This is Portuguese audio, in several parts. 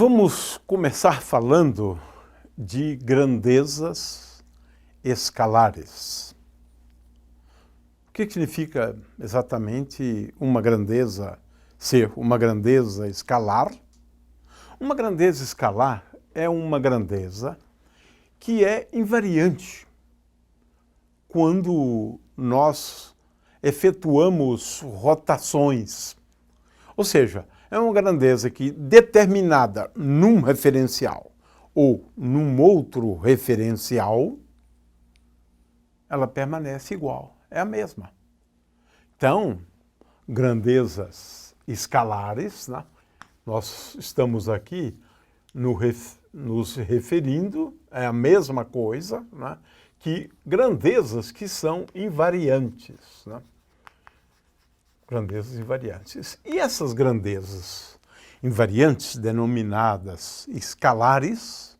Vamos começar falando de grandezas escalares. O que significa exatamente uma grandeza ser uma grandeza escalar? Uma grandeza escalar é uma grandeza que é invariante quando nós efetuamos rotações. Ou seja, é uma grandeza que, determinada num referencial ou num outro referencial, ela permanece igual, é a mesma. Então, grandezas escalares, né? Nós estamos aqui nos referindo, é a mesma coisa, né? Que grandezas que são invariantes, né? Grandezas invariantes. E essas grandezas invariantes, denominadas escalares,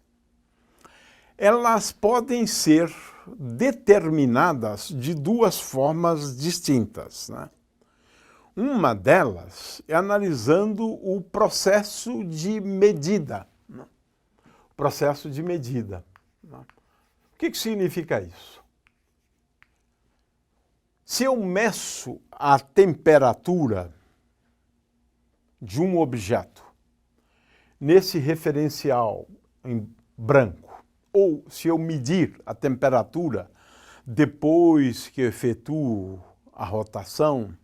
elas podem ser determinadas de duas formas distintas, né? Uma delas é analisando o processo de medida. Né? O processo de medida. Né? O que significa isso? Se eu meço a temperatura de um objeto nesse referencial em branco, ou se eu medir a temperatura depois que eu efetuo a rotação,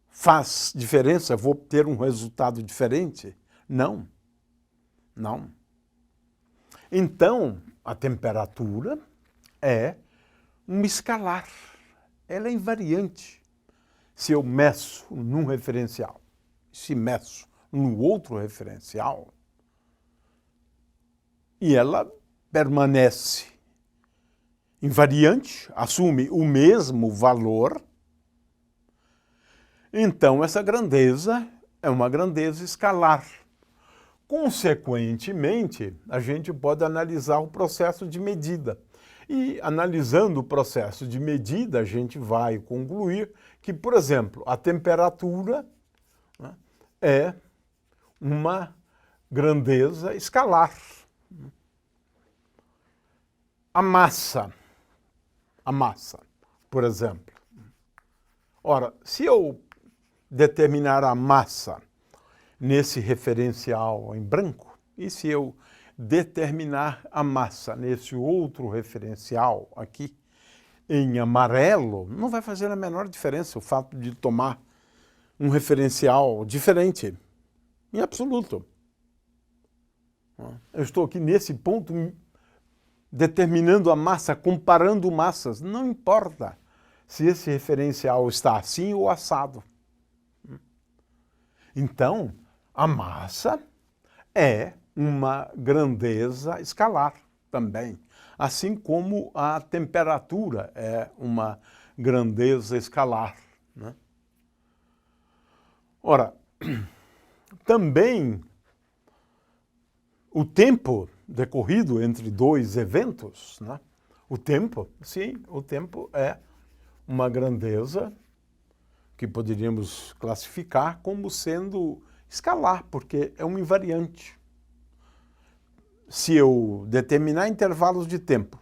faz diferença? Vou ter um resultado diferente? Não. Não. Então, a temperatura é um escalar. Ela é invariante. Se eu meço num referencial, se meço no outro referencial, e ela permanece invariante, assume o mesmo valor, então essa grandeza é uma grandeza escalar. Consequentemente, a gente pode analisar o processo de medida. E, analisando o processo de medida, a gente vai concluir que, por exemplo, a temperatura, né, é uma grandeza escalar. A massa, por exemplo. Ora, se eu determinar a massa nesse referencial em branco, e se eu determinar a massa nesse outro referencial aqui em amarelo, não vai fazer a menor diferença o fato de tomar um referencial diferente, em absoluto. Eu estou aqui nesse ponto determinando a massa, comparando massas, não importa se esse referencial está assim ou assado. Então, a massa é uma grandeza escalar também, assim como a temperatura é uma grandeza escalar, né? Ora, também o tempo decorrido entre dois eventos, né? O tempo, sim, o tempo é uma grandeza que poderíamos classificar como sendo escalar, porque é um invariante. Se eu determinar intervalos de tempo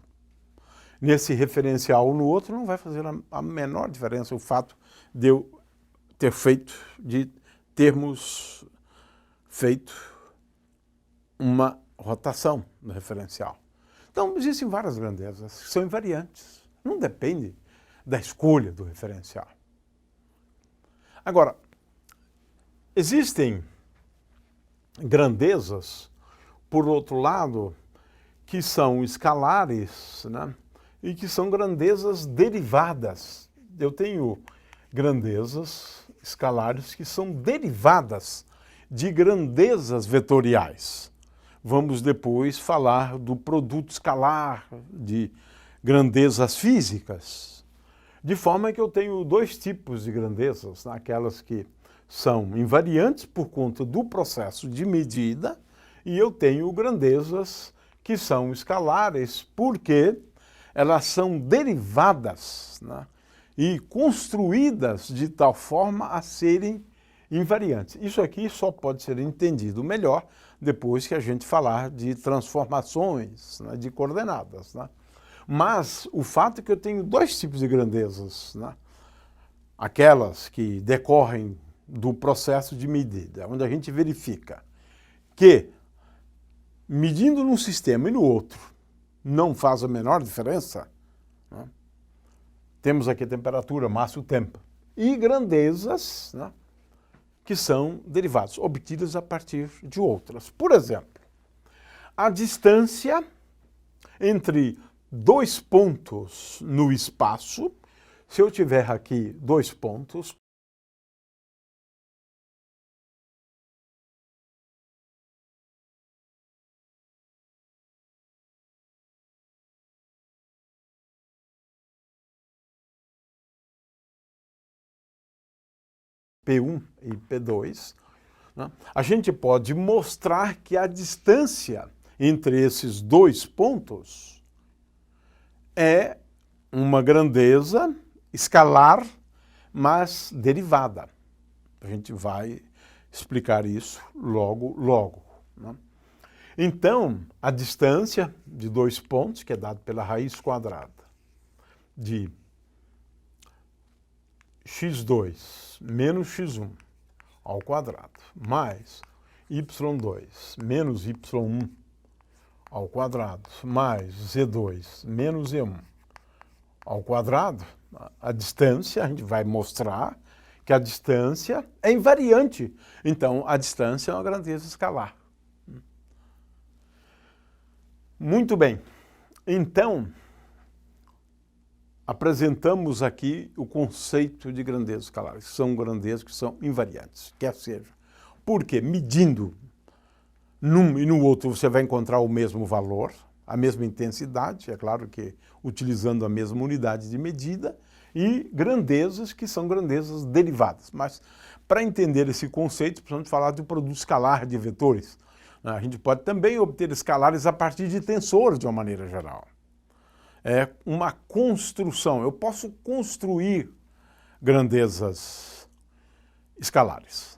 nesse referencial ou no outro, não vai fazer a menor diferença o fato de eu termos feito uma rotação no referencial. Então, existem várias grandezas que são invariantes. Não depende da escolha do referencial. Agora, existem grandezas, por outro lado, que são escalares, né? E que são grandezas derivadas. Eu tenho grandezas escalares que são derivadas de grandezas vetoriais. Vamos depois falar do produto escalar, de grandezas físicas. De forma que eu tenho dois tipos de grandezas, né? Aquelas que são invariantes por conta do processo de medida, e eu tenho grandezas que são escalares porque elas são derivadas, né? E construídas de tal forma a serem invariantes. Isso aqui só pode ser entendido melhor depois que a gente falar de transformações, né, de coordenadas, né? Mas o fato é que eu tenho dois tipos de grandezas, né? Aquelas que decorrem do processo de medida, onde a gente verifica que, medindo num sistema e no outro, não faz a menor diferença, né? Temos aqui a temperatura, massa e o tempo. E grandezas, né, que são derivadas, obtidas a partir de outras. Por exemplo, a distância entre dois pontos no espaço, se eu tiver aqui dois pontos, P1 e P2, né, a gente pode mostrar que a distância entre esses dois pontos é uma grandeza escalar, mas derivada. A gente vai explicar isso logo, né? Então, a distância de dois pontos, que é dada pela raiz quadrada de x2 menos x1 ao quadrado, mais y2 menos y1 ao quadrado, mais z2 menos z1 ao quadrado, a distância, a gente vai mostrar que a distância é invariante. Então, a distância é uma grandeza escalar. Muito bem. Então, apresentamos aqui o conceito de grandezas escalares. São grandezas que são invariantes, quer seja. Porque medindo num e no outro você vai encontrar o mesmo valor, a mesma intensidade, é claro que utilizando a mesma unidade de medida, e grandezas que são grandezas derivadas. Mas para entender esse conceito, precisamos falar do produto escalar de vetores. A gente pode também obter escalares a partir de tensores de uma maneira geral. É uma construção, eu posso construir grandezas escalares.